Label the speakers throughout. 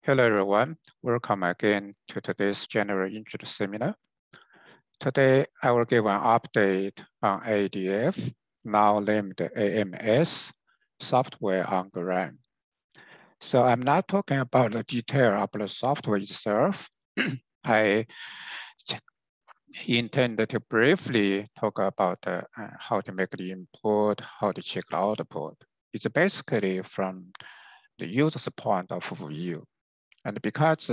Speaker 1: Hello everyone, welcome again to today's General Interest Seminar. Today I will give an update on ADF, now named AMS, software on GRAM. So I'm not talking about the detail of the software itself. I intend to briefly talk about how to make the input, how to check the output. It's basically from the user's point of view. And because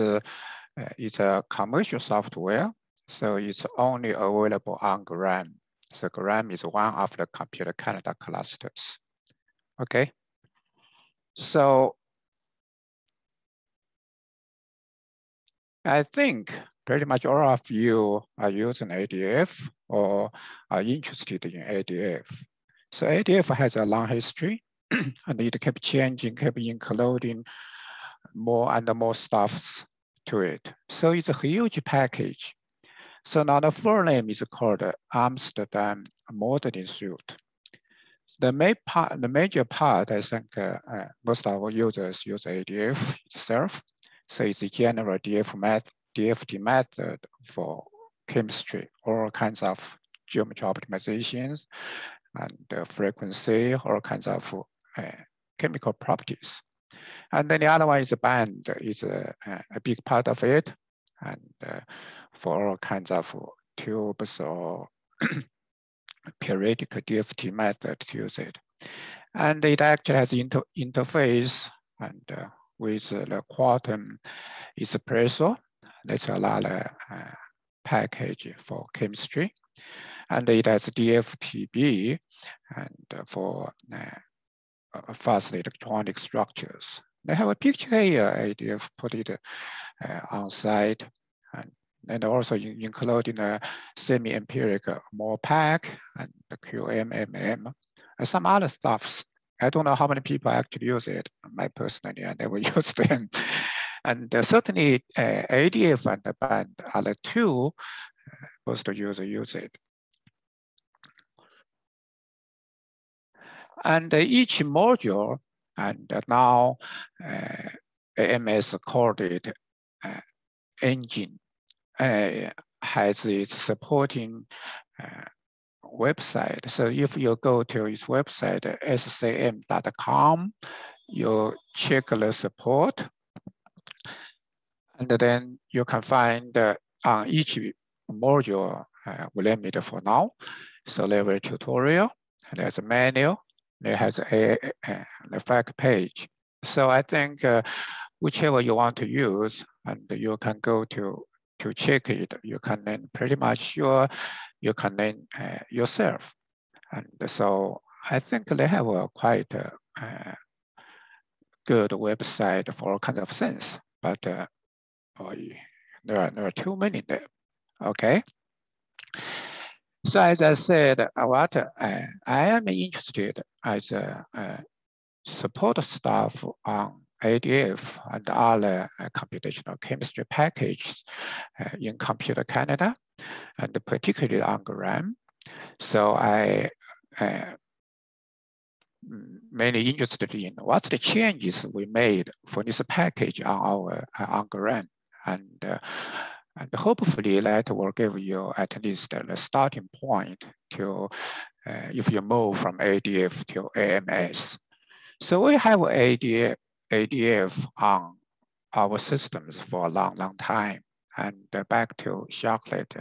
Speaker 1: it's a commercial software, so it's only available on GRAM. So GRAM is one of the Computer Canada clusters. Okay. So I think pretty much all of you are using ADF or are interested in ADF. So ADF has a long history and it kept changing, kept including more and more stuffs to it. So it's a huge package. So now the full name is called Amsterdam Modeling Suite. The major part, I think most of our users use ADF itself. So it's a general DFT method for chemistry, all kinds of geometry optimizations and frequency, all kinds of chemical properties. And then the other one is a band, is a big part of it. And for all kinds of tubes or periodic DFT method to use it. And it actually has interface and with the quantum espresso. That's another package for chemistry. And it has DFTB and for fast electronic structures. They have a picture here, ADF put it on site, and also including a semi-empirical MOPAC and the QMMM, and some other stuffs. I don't know how many people actually use it. I personally, I never used them. And certainly ADF and the band are the two most users use it. And each module, and now AMS called it engine, has its supporting website. So if you go to its website, scm.com, you check the support, and then you can find on each module we limit for now. So there is a tutorial, there's a manual, there has the fact page. So I think whichever you want to use, and you can go to check it. You can then pretty much sure you can then yourself. And so I think they have a quite good website for all kinds of things, but there are too many there. Okay. So as I said, what I am interested as a support staff on ADF and other computational chemistry packages in Computer Canada, and particularly on GRAM. So I mainly interested in what the changes we made for this package on our GRAM, and hopefully that will give you at least the starting point to if you move from ADF to AMS. So we have ADF on our systems for a long, long time. And back to Chocolate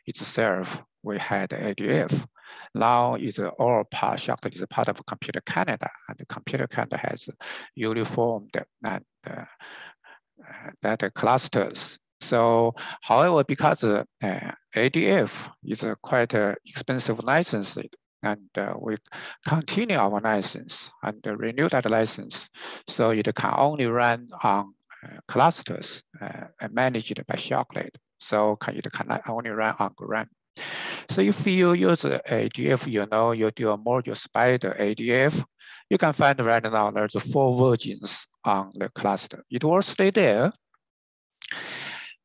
Speaker 1: itself, we had ADF. Now it's all part, Chocolate is a part of Computer Canada, and the Computer Canada has uniformed and that clusters. So, however, because ADF is a quite expensive license, and we continue our license and renew that license, so it can only run on clusters managed by Chocolate. So it can only run on GRAM. So if you use ADF, you know you do a module spider ADF, you can find right now there's 4 versions on the cluster. It will stay there.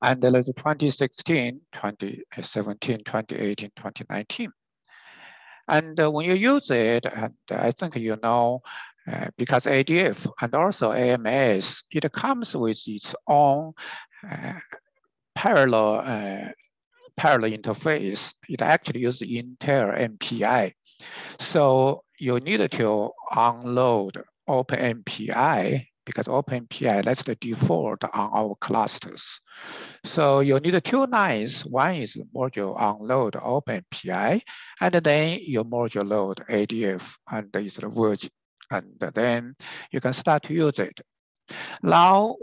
Speaker 1: And there's 2016, 2017, 2018, 2019. And when you use it, and I think you know, because ADF and also AMS, it comes with its own parallel interface. It actually uses Intel MPI. So you need to unload OpenMPI because OpenMPI, that's the default on our clusters. So you need two lines. One is module unload OpenMPI, and then you module load ADF, and it's the version. And then you can start to use it. Now,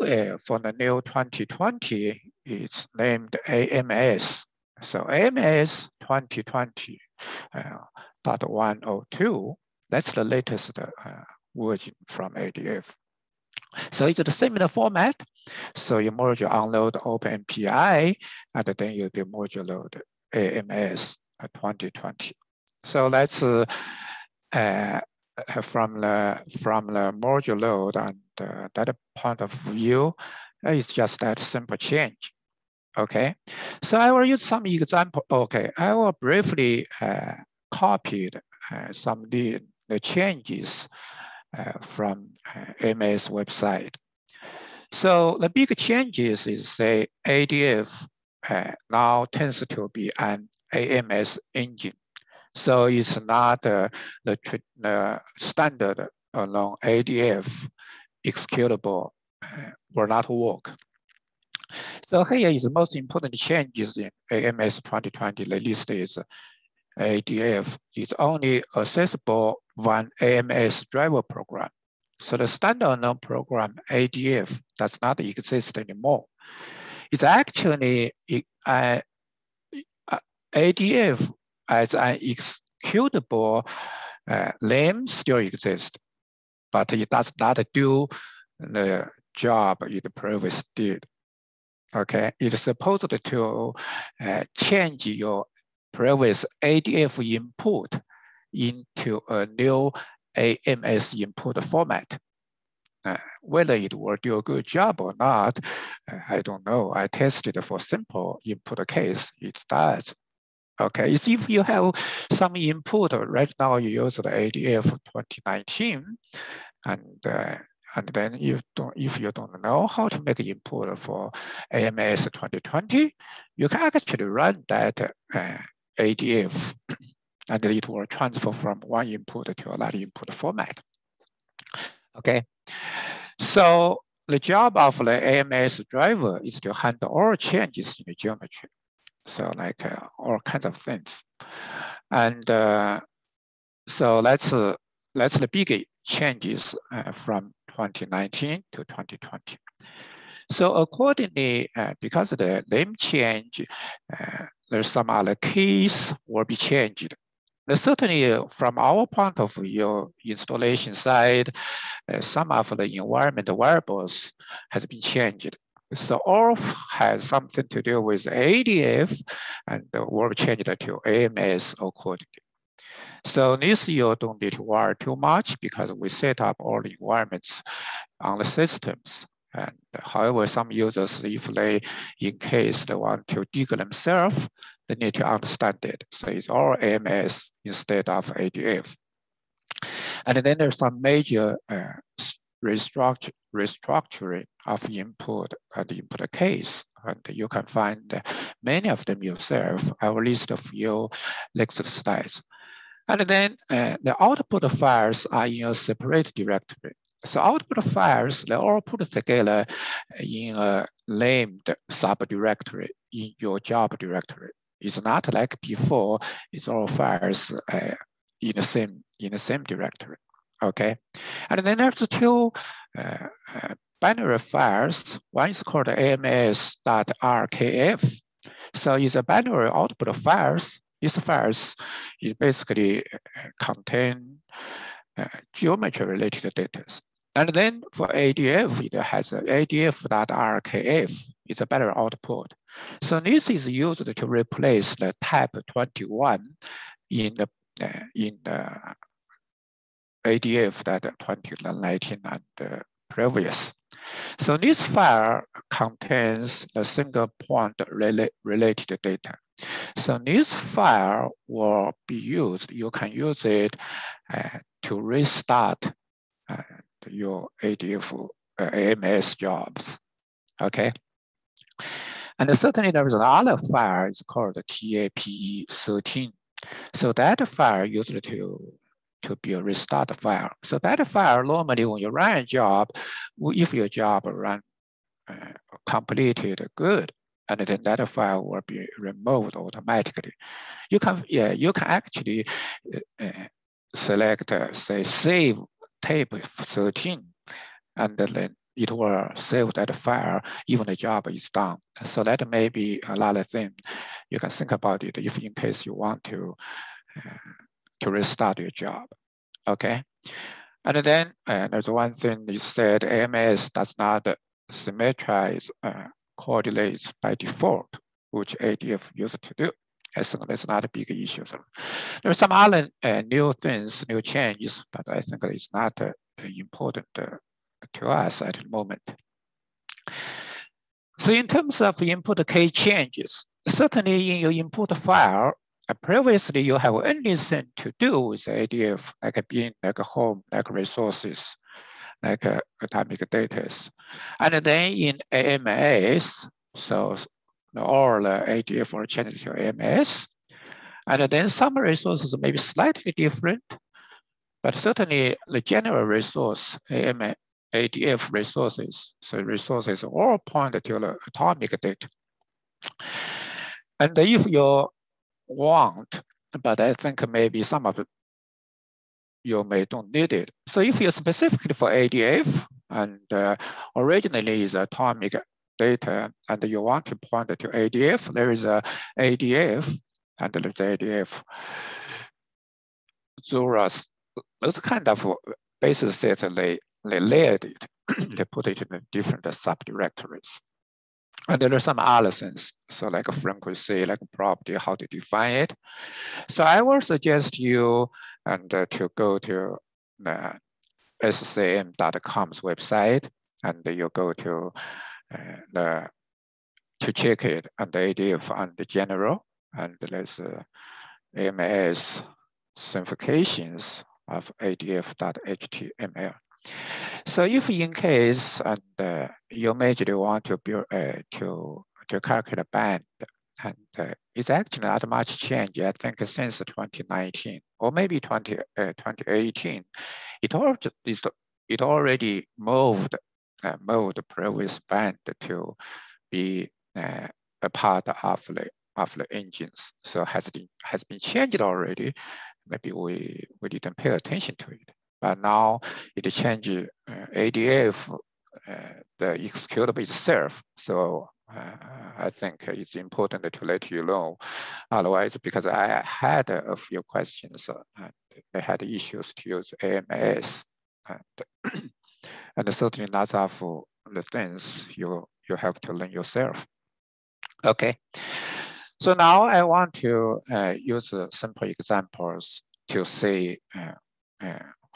Speaker 1: for the new 2020, it's named AMS. So AMS 2020.102, that's the latest version from ADF. So it's the similar format. So you module unload OpenMPI, and then you do module load AMS 2020. So that's from the module load and that point of view, it's just that simple change. Okay, so I will use some example. Okay, I will briefly copy some of the changes from AMS website. So the big changes is say ADF now tends to be an AMS engine. So it's not the standard along ADF executable will not work. So here is the most important changes in AMS 2020. The list is ADF is only accessible one AMS driver program. So the standalone program ADF does not exist anymore. It's actually ADF as an executable name still exists, but it does not do the job it previously did. Okay, it's supposed to change your previous ADF input into a new AMS input format. Whether it will do a good job or not, I don't know. I tested for simple input case, it does. Okay, it's if you have some input, right now you use the ADF 2019, and then if you don't know how to make input for AMS 2020, you can actually run that ADF, and it will transfer from one input to another input format. Okay, so the job of the AMS driver is to handle all changes in the geometry. So like all kinds of things. And so that's the big changes from 2019 to 2020. So accordingly, because of the name change, there's some other keys will be changed. Certainly from our point of view, installation side, some of the environment variables has been changed. So all has something to do with ADF and will change it to AMS accordingly. So this you don't need to worry too much because we set up all the environments on the systems. And however, some users, if they, in case they want to dig themselves, they need to understand it. So it's all AMS instead of ADF. And then there's some major restructuring of input and input case. And you can find many of them yourself. I will list a few next slides. And then the output files are in a separate directory. So output files, they all put together in a named subdirectory in your job directory. It's not like before, it's all files in the same directory. Okay, and then there's two binary files. One is called AMS.RKF. So it's a binary output files. These files is basically contain geometry related data. And then for ADF, it has ADF.RKF. It's a better output. So this is used to replace the type 21 in the ADF that 2019 and previous. So this file contains the single point related data. So this file will be used. You can use it to restart your ADF AMS jobs. Okay. And certainly there is another file, it's called TAPE13. So that file used to be a restart file. So that file normally when you run a job, if your job run completed good, and then that file will be removed automatically. You can actually select say save tape 13, and then it will save that file even the job is done. So that may be another thing you can think about it if in case you want to restart your job. Okay. And then there's one thing you said, AMS does not symmetrize coordinates by default, which ADF used to do. I think that's not a big issue. So there are some other new things, new changes, but I think it's not important to us at the moment. So in terms of input key changes, certainly in your input file, previously you have anything to do with ADF, like bin, like home, like resources, like atomic data. And then in AMS, so all the ADF will change to AMS. And then some resources may be slightly different, but certainly the general resource, ADF resources, so resources all point to the atomic data. And if you want, but I think maybe some of it you may don't need it. So if you're specifically for ADF and originally is atomic data and you want to point to ADF, there is a ADF and there's ADF Zuras. Those kind of basis set they layered it. They put it in different subdirectories. And there are some other things, so like a frequency, like a property, how to define it. So I will suggest you and to go to the scm.com's website, and you go to check it and the ADF and the general, and there's AMS simplifications of ADF.html. So if in case and you majorly want to build to calculate a band, and it's actually not much change, I think, since 2019 or maybe 2018, it already moved the previous band to be a part of the engines. So has been changed already. Maybe we didn't pay attention to it. But now it changes ADF, the executable itself. So I think it's important to let you know. Otherwise, because I had a few questions, and they had issues to use AMS, and certainly lots of the things you have to learn yourself. Okay. So now I want to use simple examples to see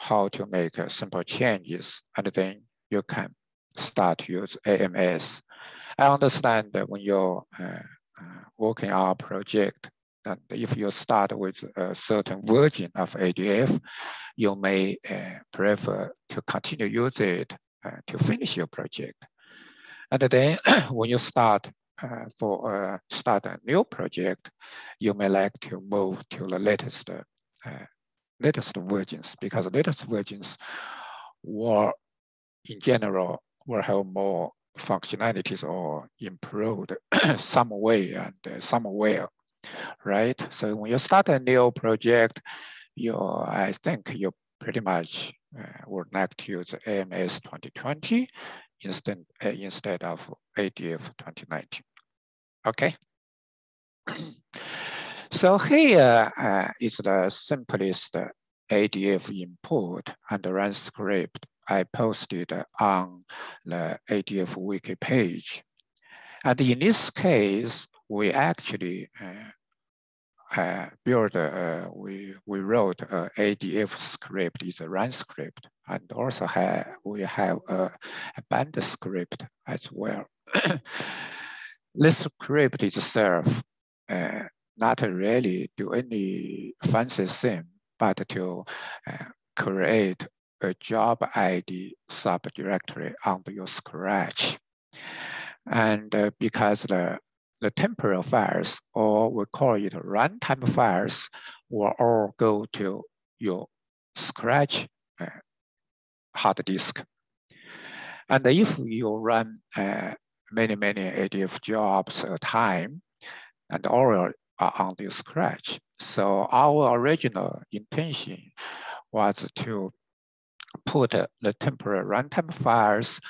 Speaker 1: how to make simple changes, and then you can start to use AMS. I understand that when you're working on a project, and if you start with a certain version of ADF, you may prefer to continue use it to finish your project. And then when you start start a new project, you may like to move to the latest versions, because latest versions will, in general, will have more functionalities or improved some way and somewhere, right? So when you start a new project, I think you pretty much would like to use AMS 2020 instead of ADF 2019. Okay. So here is the simplest ADF import and run script I posted on the ADF wiki page. And in this case, we actually we wrote a ADF script, is a run script, and also we have a band script as well. This script itself not really do any fancy thing, but to create a job ID subdirectory under your Scratch. And because the temporal files, or we call it runtime files, will all go to your Scratch hard disk. And if you run many ADF jobs at a time, and all are on the Scratch. So our original intention was to put the temporary runtime files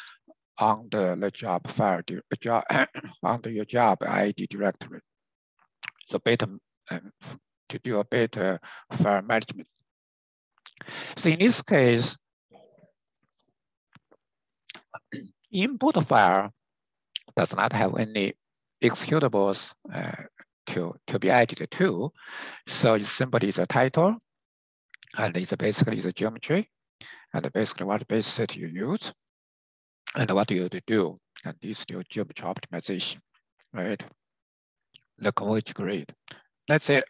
Speaker 1: on the job file, under your job ID directory. So better to do a better file management. So in this case, input file does not have any executables to be added to. So it's simply the title, and it's basically the geometry, and basically what base set you use, and what you do, and this is your geometry optimization, right? The converge grid. That's it.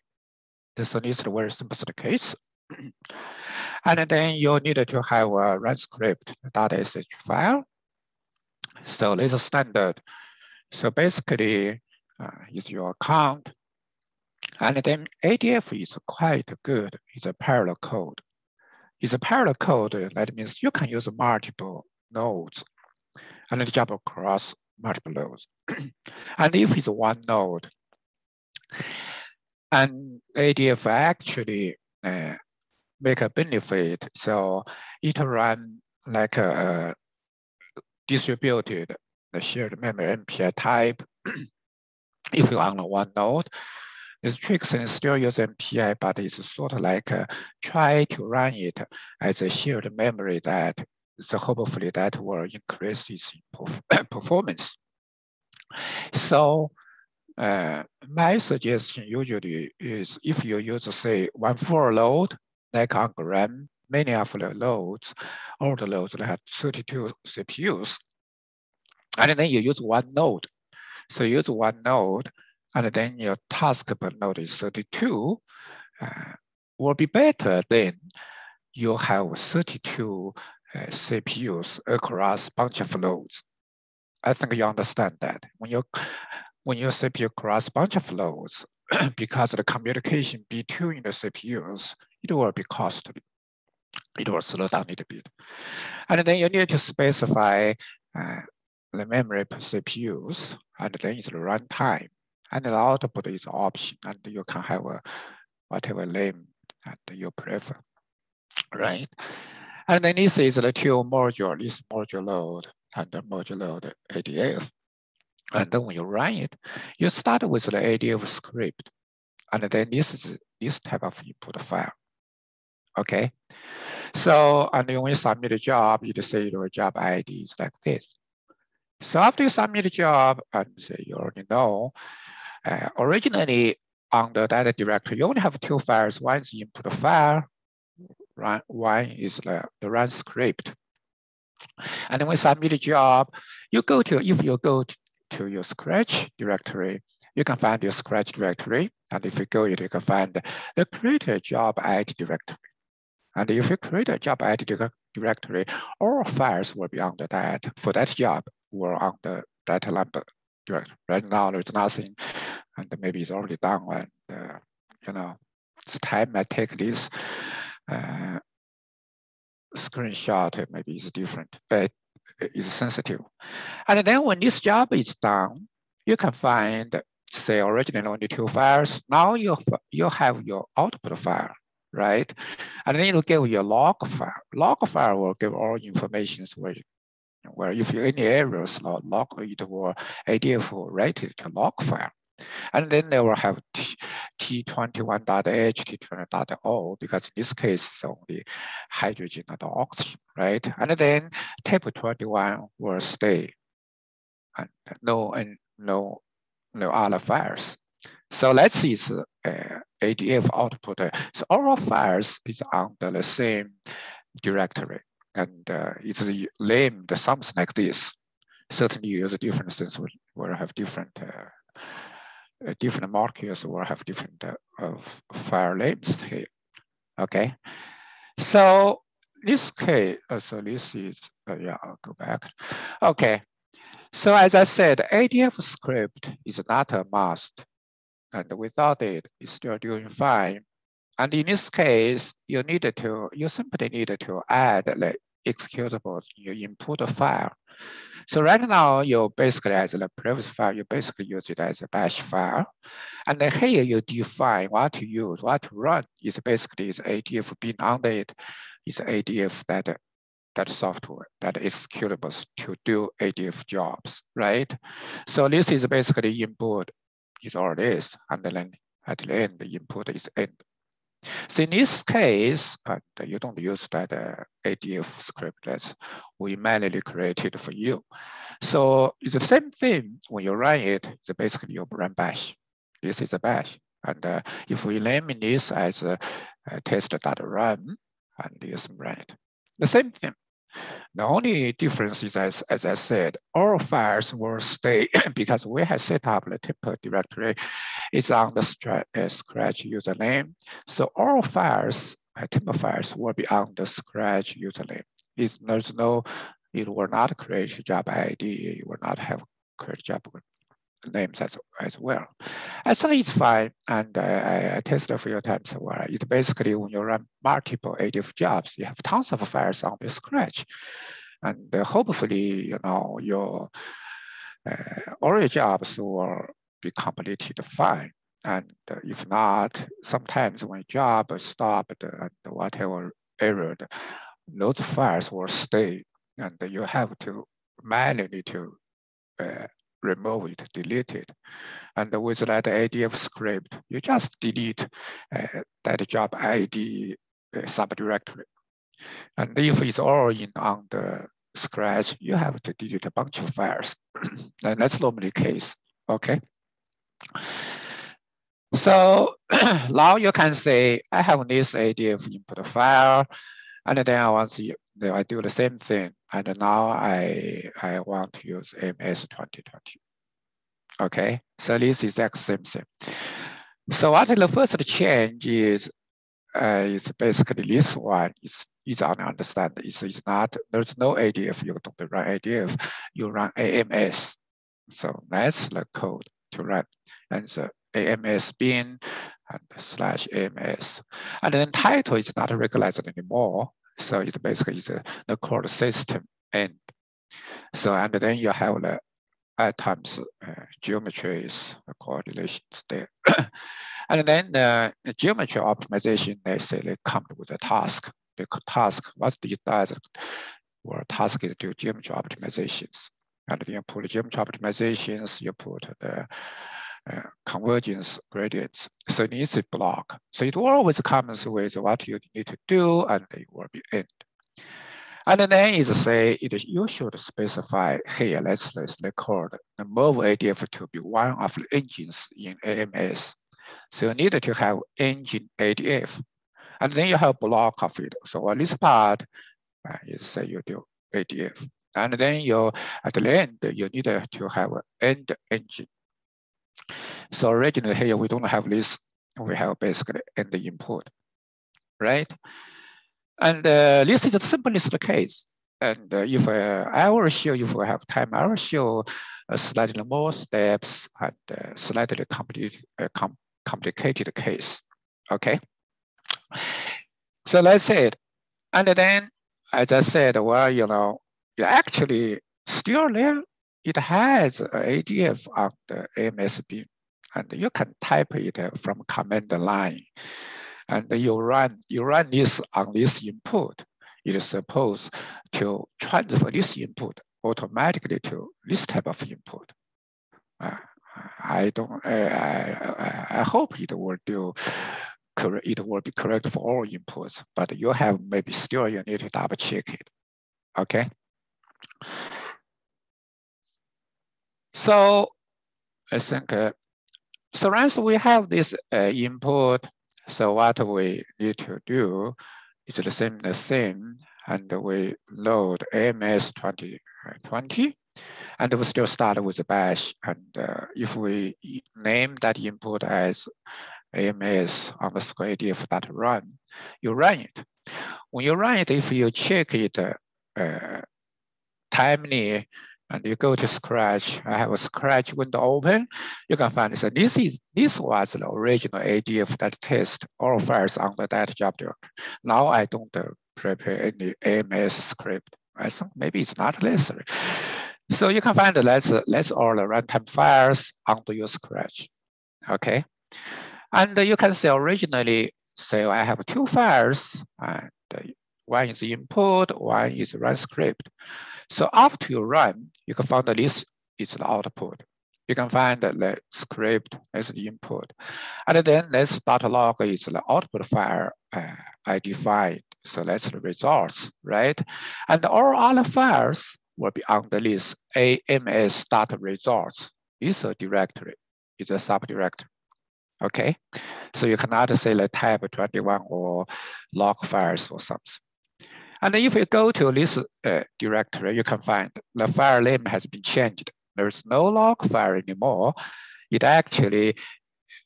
Speaker 1: This is a very simple case. And then you need to have a run script .sh file. So this is standard. So basically, is your account. And then ADF is quite good. It's a parallel code. It's a parallel code. That means you can use multiple nodes and jump across multiple nodes. And if it's one node, and ADF actually make a benefit. So it run like a distributed shared memory MPI type. If you're on one node, this Trixon still use MPI, but it's sort of like try to run it as a shared memory that, so hopefully that will increase its performance. So my suggestion usually is if you use, say, one full load, like on RAM, many of the loads, all the loads have 32 CPUs, and then you use one node. So you use one node, and then your task per node is 32, will be better than you have 32 CPUs across a bunch of loads. I think you understand that. When your CPU cross a bunch of loads, because the communication between the CPUs, it will be costly. It will slow down a little bit. And then you need to specify the memory per CPUs, and then it's the runtime. And the output is option, and you can have whatever name that you prefer, right? And then this is the two module, this module load and the module load ADF. And then when you run it, you start with the ADF script. And then this is this type of input file, okay? So, and when you submit a job, you say your job ID is like this. So after you submit a job, and say you already know, originally on the data directory, you only have two files. One is input file, one is the run script. And then when you submit a job, you go to, if you go to your Scratch directory, you can find your Scratch directory. And if you go, you can find the create a job ID directory. And if you create a job ID directory, all files will be under that. For that job, will on the data number directory. Right now, there's nothing, and maybe it's already done. And you know, time I take this screenshot, maybe it's different, but it's sensitive. And then when this job is done, you can find, say, originally only two files. Now you have your output file, right? And then you give your log file. Log file will give all information where if you any errors, log it will ADF will write it to log file. And then they will have T21.h, T20.o, because in this case, it's only hydrogen and oxygen, right? And then type 21 will stay, and no other files. So let's see the ADF output. So all files is under the same directory, and it's named something like this. Certainly, you use different things will have different different markers will have different file names here. Okay, so this case, so this is, yeah, I'll go back. Okay, so as I said, ADF script is not a must, and without it, it's still doing fine. And in this case, you simply need to add the executables in your input file. So right now, you basically, as the previous file, you basically use it as a bash file. And then here you define what to use, what to run. Is basically is ADF being under it. Is ADF that software that is executable to do ADF jobs, right? So this is basically input is all this, and then at the end, the input is end. So in this case, you don't use that ADF script that we manually created for you. So it's the same thing when you run it, it's basically you run bash. This is a bash. And if we name this as a test.run, and this run it. The same thing. The only difference is, as I said, all files will stay because we have set up the template directory. It's on the Scratch username. So all files, template files will be on the Scratch username. There's no, it will not create job ID. It will not have create job names as well. I think it's fine, and I tested a few times. Where it's basically when you run multiple ADF jobs, you have tons of files on the Scratch, and hopefully, you know, your all your jobs will be completed fine. And if not, sometimes when job stopped and whatever error, those files will stay, and you have to manually to remove it, delete it. And with that ADF script, you just delete that job ID subdirectory. And if it's all in on the Scratch, you have to delete a bunch of files. And that's normally the case, okay? So now you can say, I have this ADF input file, and then I want to, I do the same thing. And now I want to use AMS 2020. Okay, so this is the exact same thing. So what the first change is basically this one is easy to understand. It's not, there's no ADF, you don't run ADF, you run AMS. So that's the code to run. And the AMS bin and /AMS. And then title is not regularized anymore. So it basically is the core system end. So, and then you have the items, geometries, coordinations there. And then the geometry optimization, they say they come with a task. The task, what it does, or task is to do geometry optimizations. And then you put the geometry optimizations, you put the convergence gradients. So it needs a block. So it always comes with what you need to do, and it will be end. And then is say you should specify here, let's record the move ADF to be one of the engines in AMS. So you need to have engine ADF. And then you have block of it. So on this part is say you do ADF. And then you at the end, you need to have an end engine. So originally here we don't have this. We have basically end input, right? And this is the simplest case. And if I will show, if we have time, I will show slightly more steps and slightly complicated case, okay? So let's say it. And then, as I said, well, you know, actually still there, it has ADF on the AMS bin, and you can type it from command line. And you run this on this input. It is supposed to transfer this input automatically to this type of input. I hope it will do. It will be correct for all inputs, but you have maybe still you need to double check it. Okay. So I think so once we have this input. So what we need to do is the same thing, and we load AMS 2020, and we still start with the bash. And if we name that input as AMS_ADF.run, You run it. When you run it, if you check it timely, and you go to Scratch, I have a Scratch window open, you can find this. This was the original ADF that test all files under that job directory. Now I don't prepare any AMS script. I think maybe it's not necessary. So you can find that's all the runtime files under your Scratch. Okay, and you can see originally. So I have two files, and one is input, one is run script. So after you run, you can find that this is the output. You can find that the script as the input. And then let's start log is the output file I defined. So that's the results, right? And all other files will be under this AMS.results. It's a directory, it's a subdirectory. Okay, so you cannot say the type 21 or log files or something. And if you go to this directory, you can find the file name has been changed. There's no log file anymore. It actually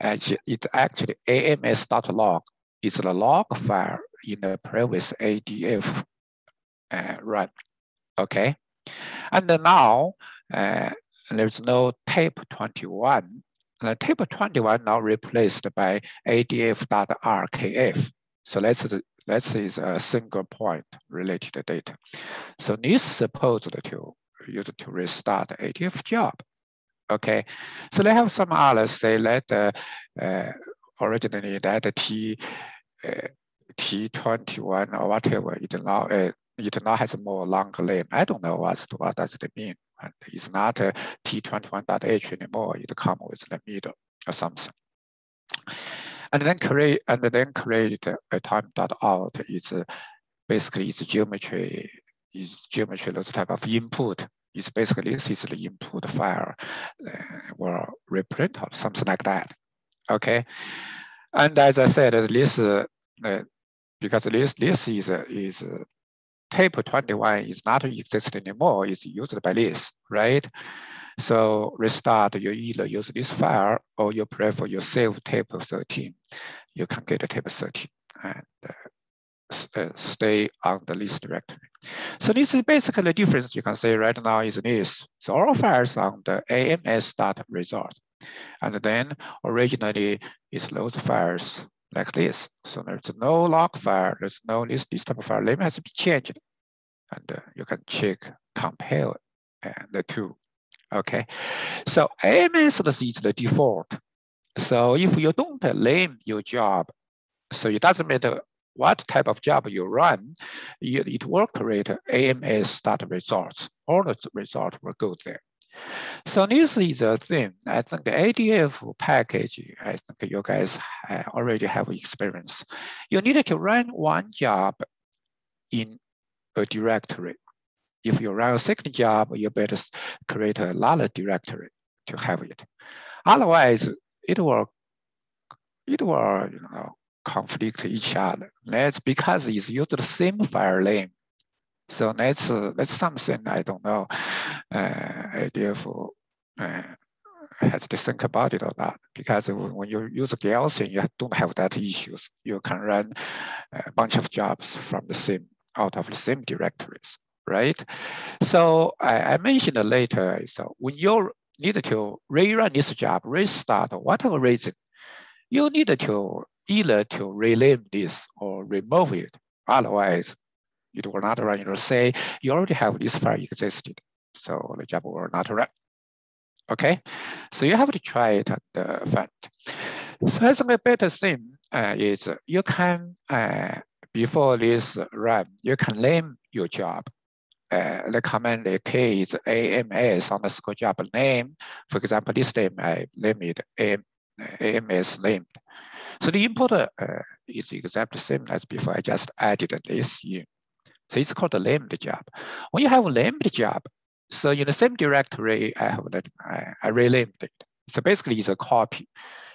Speaker 1: AMS.log is the log file in the previous ADF run. Okay, and now there's no tape 21. The tape 21 now replaced by ADF.RKF. So let's say it's a single point related data. So this is supposed to use to restart the ADF job. Okay, so they have some others say that originally that T21 or whatever it now has a more longer name. I don't know what does it mean. And it's not T21.h anymore. It comes with the middle or something. And then create a time.out is basically it's geometry those type of input. It's basically this is the input file will reprint or something like that. Okay, and as I said, this because this is tape 21 is not exist anymore. It's used by this, right? So restart, you either use this file or you prefer you save tape 13. You can get a tape 13 and stay on the list directory. So this is basically the difference you can say right now is this. So all files on the AMS.result. And then originally it's those files like this. So there's no log file, there's no this type of file name has to be changed. And you can check, compare the two. Okay, so AMS is the default. So if you don't name your job, so it doesn't matter what type of job you run, it will create AMS.results. All the results will go there. So this is a thing. I think the ADF package, I think you guys already have experience. You need to run one job in a directory. If you run a second job, you better create another directory to have it. Otherwise, it will conflict each other. That's because it's used the same file name. So that's something I don't know. ADF has to think about it or not, because when you use Gaussian, you don't have that issues. You can run a bunch of jobs from out of the same directories, right? So I mentioned later, so when you need to rerun this job, restart, whatever reason, you need to either to rename this or remove it. Otherwise, it will not run. It'll say you already have this file existed, so the job will not run. Okay, so you have to try it and find. So I think a better thing is you can, before this run, you can name your job. The command key is AMS_job name. For example, this name I named AMS named. So the input is exactly the same as before. I just added this in. So it's called a named job. When you have a named job, so in the same directory, I renamed it. So basically, it's a copy.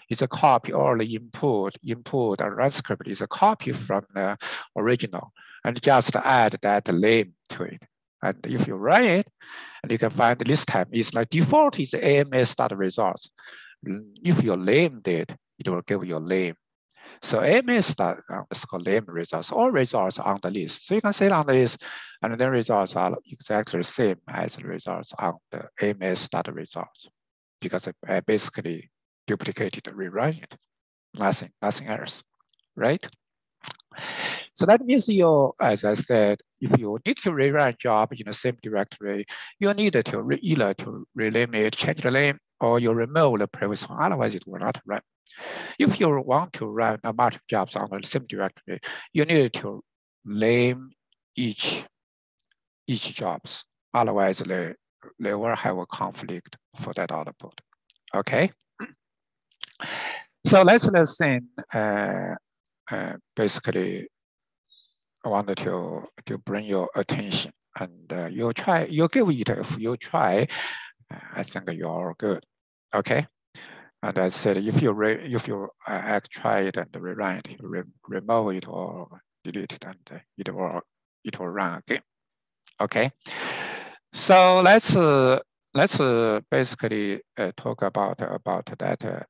Speaker 1: It's a copy, or the input and run script is a copy from the original, and just add that name to it. And if you run it, and you can find this time is like default is AMS.results. If you named it, it will give you a name. So AMS is called name results. All results are on the list. So you can see it on the list, and the results are exactly the same as the results on the AMS data results, because I basically duplicated, rewrite it, nothing else, right? So that means you, as I said, if you need to rerun a job in the same directory, you need to either to rename it, change the name, or you remove the previous one. Otherwise, it will not run. If you want to run a multiple jobs on the same directory, you need to name each jobs. Otherwise, they will have a conflict for that output. Okay. So let's say basically I wanted to bring your attention, and you give it. If you try, I think you're all good. Okay. And I said, if you try it and rewrite it, remove it or delete it, and it will run again. Okay. So let's basically talk about that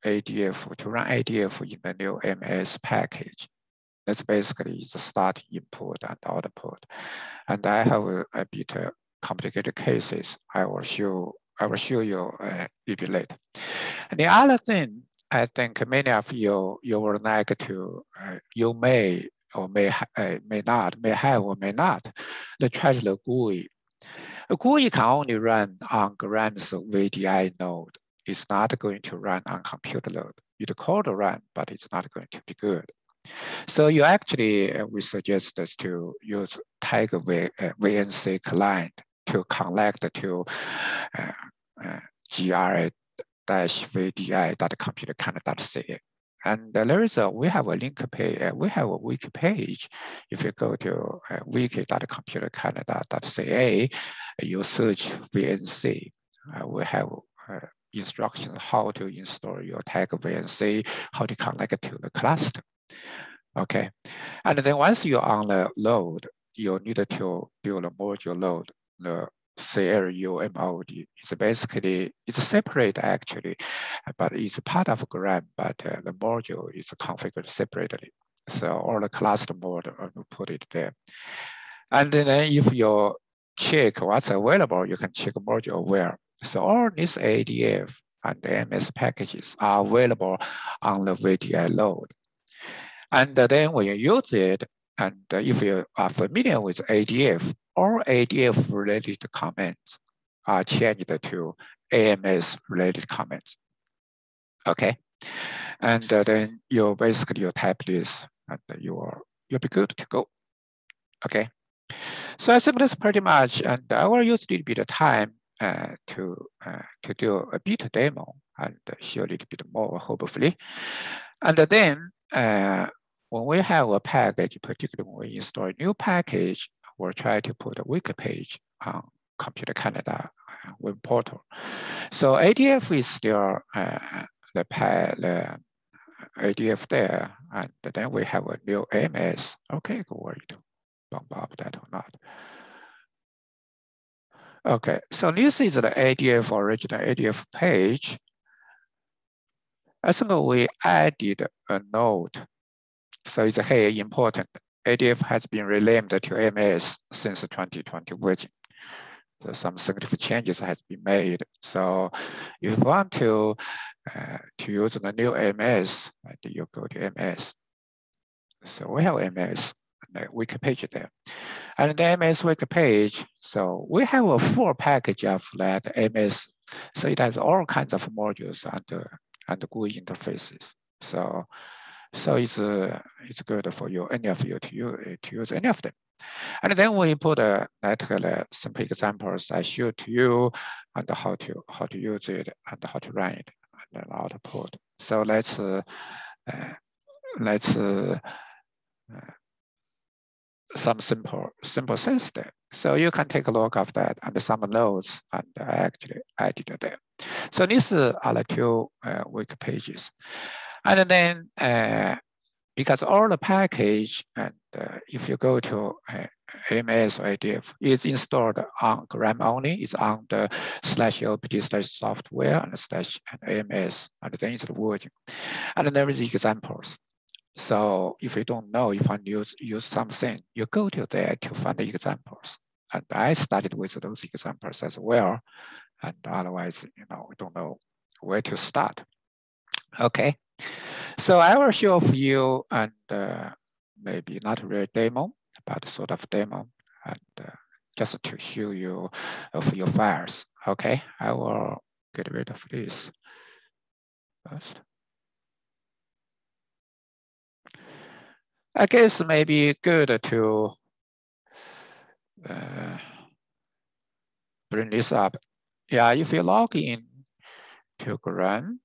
Speaker 1: ADF, to run ADF in the new AMS package. That's basically the start input and output. And I have a bit complicated cases. I will show you a bit later. And the other thing, I think many of you would like to, you may or may not, may have or may not, the treasury GUI. A GUI can only run on Gram's VDI node. It's not going to run on computer node. It could run, but it's not going to be good. So you actually, we suggest us to use tag VNC Client to connect to GRA-VDI.computercanada.ca. And there is we have a link page, we have a wiki page. If you go to wiki.computercanada.ca, you search VNC. We have instructions how to install your tag VNC, how to connect to the cluster. Okay, and then once you're on the load, you need to build a module load. The CLUMOD is basically, it's separate actually, but it's part of Gram, but the module is configured separately. So all the cluster mode, put it there. And then if you check what's available, you can check module aware. So all these ADF and AMS packages are available on the VDI load. And then when you use it, and if you are familiar with ADF, all ADF related comments are changed to AMS related comments. Okay. And then you basically type this and you'll be good to go. Okay. So I think that's pretty much, and I will use a little bit of time to do a bit demo and show a little bit more, hopefully. And then when we have a package, particularly when we install a new package, we'll try to put a wiki page on Computer Canada web portal. So ADF is still the ADF there, and then we have a new AMS. Okay, go where you bump up that or not. Okay, so this is the ADF original ADF page. I think we added a note. So it's hey, important. ADF has been renamed to AMS since 2020 version. So some significant changes has been made. So if you want to use the new AMS, you go to AMS. So we have AMS, the wiki page there. And the AMS wiki page, so we have a full package of that AMS. So it has all kinds of modules and GUI interfaces. So it's good for you, any of you to use any of them. And then we put simple examples I showed to you and how to use it and how to run it and then output. So let's some simple sense there. So you can take a look of that and some notes and I actually added there. So these are the two wiki pages. And then because all the package, and if you go to AMS or ADF, it's installed on RAM only. It's on the /opt/software and /AMS, and then it's the version. And there is examples. So if you don't know, if I use something, you go to there to find the examples. And I started with those examples as well. And otherwise, we don't know where to start. Okay. So I will show you, and maybe not a real demo, but sort of demo, and just to show you of your files. Okay, I will get rid of this first. I guess maybe good to bring this up. Yeah, if you log in to Gram,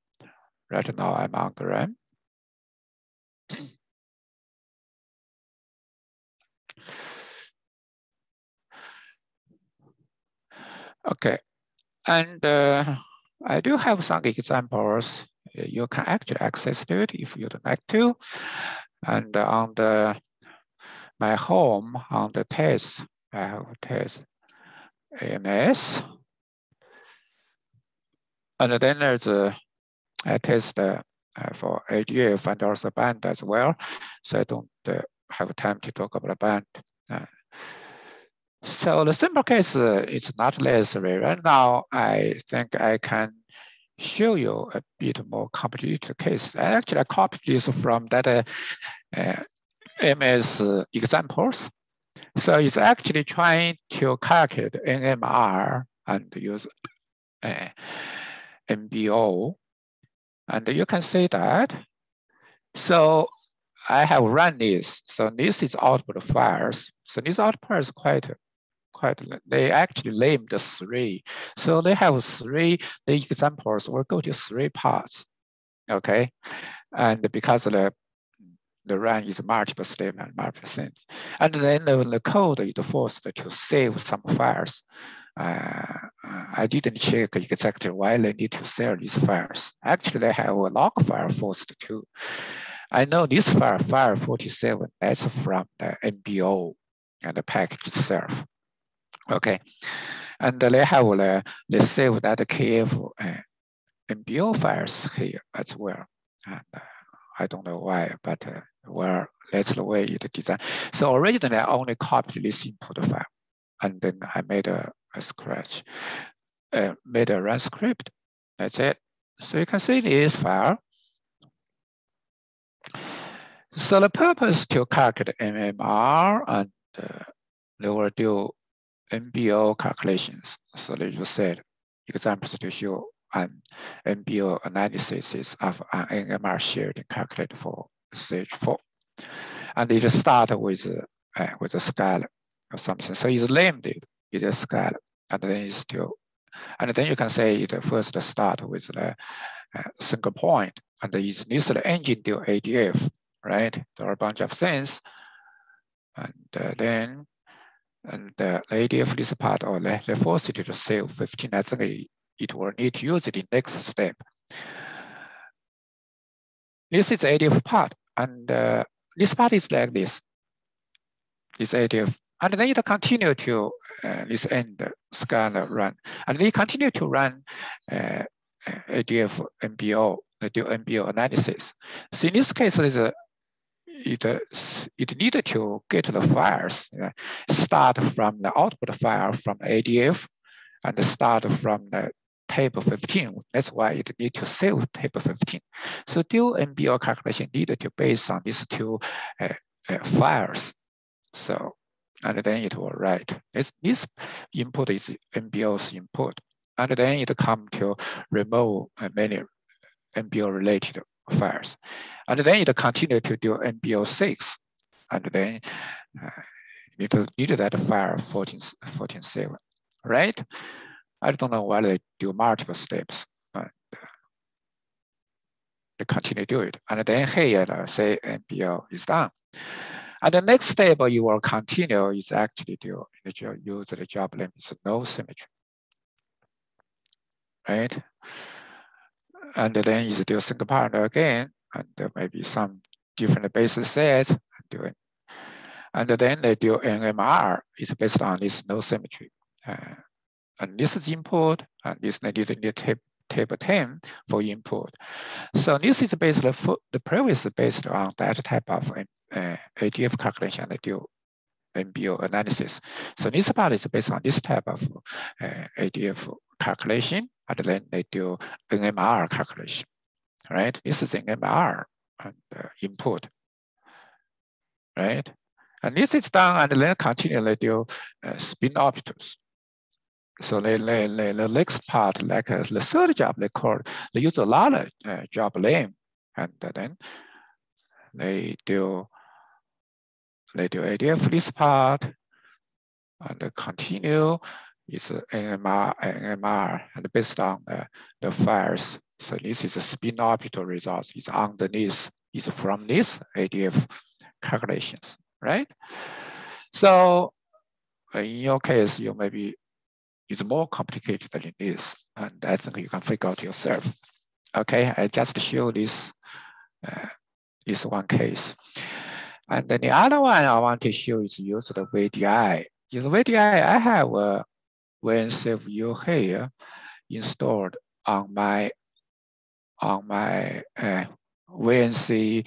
Speaker 1: right now I'm on Gram. Okay, and I do have some examples. You can actually access to it if you'd like to. And on my home, on the test, I have test AMS. And then there's a test for ADF and also band as well. So I don't have time to talk about band. So the simple case is not necessary. Right now, I think I can show you a bit more complicated case. Actually, I copied this from that MS examples. So it's actually trying to calculate NMR and use MBO. And you can see that. So I have run this. So this is output files. So these output files quite, they actually named 3. So they have 3, the examples will go to 3 parts, okay? And because the run is multiple statement, multiple things. And then the code is forced to save some files. I didn't check exactly why they need to save these files. Actually, they have a log file forced too. I know this file 47, that's from the MBO and the package itself. Okay, and they have they save that KF MBO files here as well. And I don't know why, but well, that's the way it designed. So originally I only copied this input file, and then I made a scratch, made a run script. That's it. So you can see this file. So the purpose to calculate MMR, and they will do MBO calculations. So they just said examples to show an MBO analysis of an NMR shared and calculated for stage 4. And it start with a scala or something. So it's named it a scala, and then it's still, and then you can say it first start with the single point, and it's this the engine do ADF, right? There are a bunch of things, and then the ADF this part, or they force it to save 15. I think it will need to use it in next step. This is the ADF part, and this part is like this. This ADF, and then it continue to this end scanner run, and they continue to run ADF MBO, do MBO analysis. So in this case, it needed to get the files, start from the output file from ADF, and start from the table 15. That's why it need to save table 15. So do MBO calculation needed to base on these 2 files. So, and then it will write. This input is MBO's input. And then it come to remove many MBO related files. And then it continue to do MBO 6. And then it needed that file 14.7, right? I don't know why they do multiple steps, but they continue to do it. And then here, say MBO is done. And the next step you will continue is actually to use the job limits no symmetry, right? And then you do single part again, and there may be some different basis sets, and then they do NMR. It's based on this no symmetry. And this is input, and this they did table 10 for input. So this is basically the previous is based on that type of ADF calculation they do MBO analysis. So this part is based on this type of ADF calculation, and then they do NMR calculation, right? This is NMR and input, right? And this is done, and then continually do spin orbitals. So the next part, like the third job, they use a lot of job length, and then they do ADF this part, and continue is NMR, and based on the files. So this is a spin orbital results. It's underneath, is from this ADF calculations, right? So in your case, you maybe it's more complicated than this, and I think you can figure out yourself. Okay, I just show this this one case. And then the other one I want to show is use the VDI. In the VDI, I have a VNC view here installed on my VNC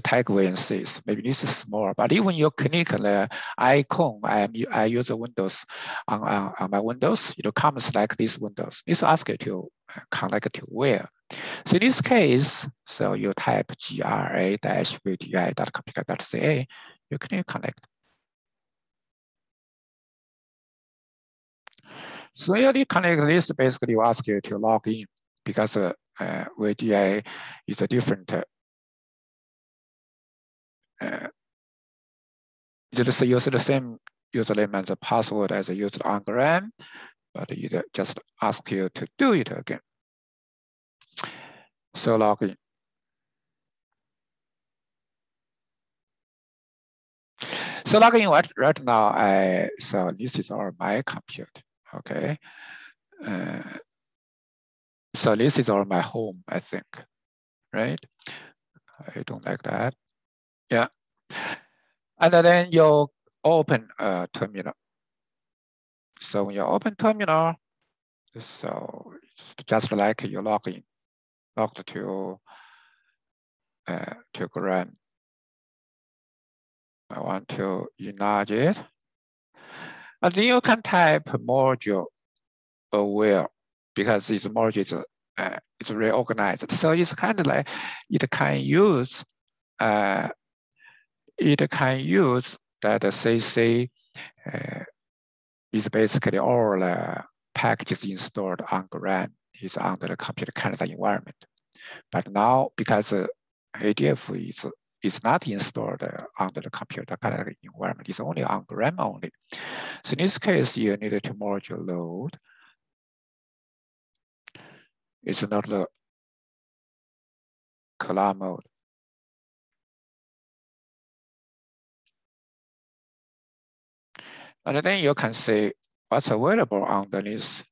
Speaker 1: tag VNCs. Maybe this is small, but even you click the icon, I use Windows on my Windows, it comes like this Windows. It's asked you to connect to where. So in this case, so you type gra-vdi.computer.ca, you can connect. So you connect this, basically you ask you to log in because VDI is a different just use the same username and the password as used on Gram, but it just ask you to do it again. So log in. So log in right now. So this is all my computer. Okay. So this is all my home, I think, right? I don't like that. Yeah. And then you open a terminal. So when you open terminal, so just like you logged to Gram. I want to enlarge it. And then you can type module aware because this module is reorganized. So it's kind of like it can use that CC is basically all packages installed on Gram is under the computer Canada environment. But now because ADF is not installed under the computer Canada environment, it's only on Gram only. So in this case, you need to module load. It's not the color mode. And then you can see what's available underneath.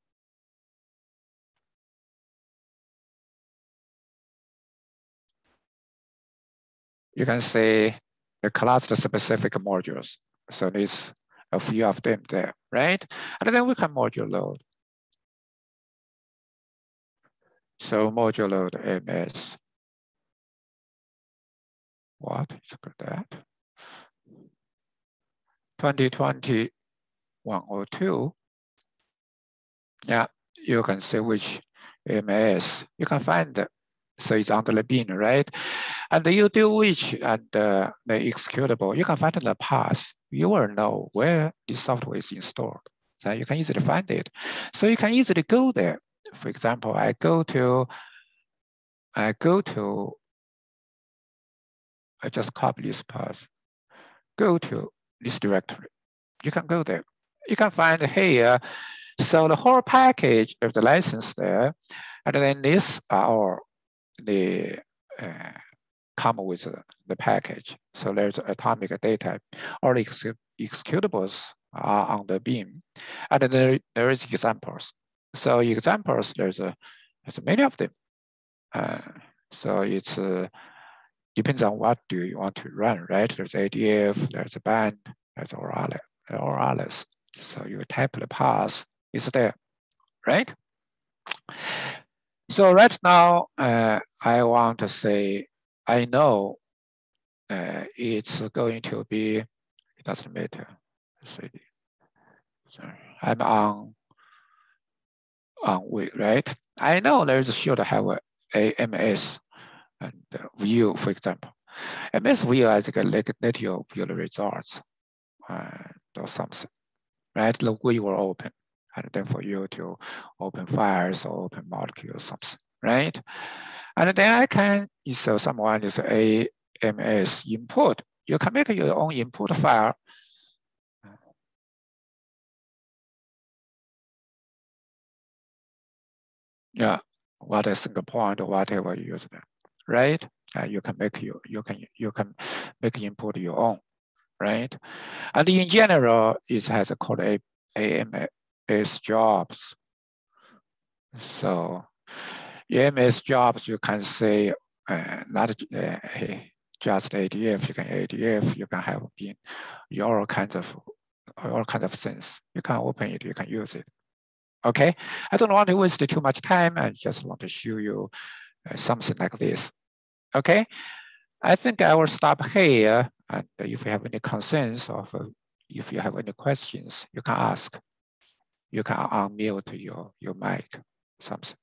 Speaker 1: You can see the cluster-specific modules. So there's a few of them there, right? And then we can module load. So module load AMS. What is that? 2020 102. Yeah, you can see which AMS. You can find it. So it's under the bin, right? And you do which and the executable, you can find the path. You will know where this software is installed. So you can easily find it. So you can easily go there. For example, I just copy this path, go to this directory. You can go there. You can find here, so the whole package of the license there, and then this are the come with the package. So there's atomic data, all the executables are on the beam, and then there is examples. So examples, there's many of them. So it's depends on what do you want to run, right? There's ADF, there's a band, there's Oralis. So you type the path is there, right? So right now, I want to say, I know it's going to be, it doesn't matter. So I'm on way, right? I know there's should have a AMS and view, for example. AMS view as a native view results or something, right? The GUI will open, and then for you to open files or open molecules, something, right? And then I can, so someone is AMS input. You can make your own input file. Yeah, what a single point or whatever you use, right? You can make you can make input your own, right? And in general, it has called AMS jobs. So AMS jobs, you can say not just ADF. You can ADF. You can have been all kinds of things. You can open it. You can use it. Okay. I don't want to waste too much time. I just want to show you something like this. Okay. I think I will stop here. And if you have any concerns or if you have any questions, you can ask. You can unmute your mic. Something.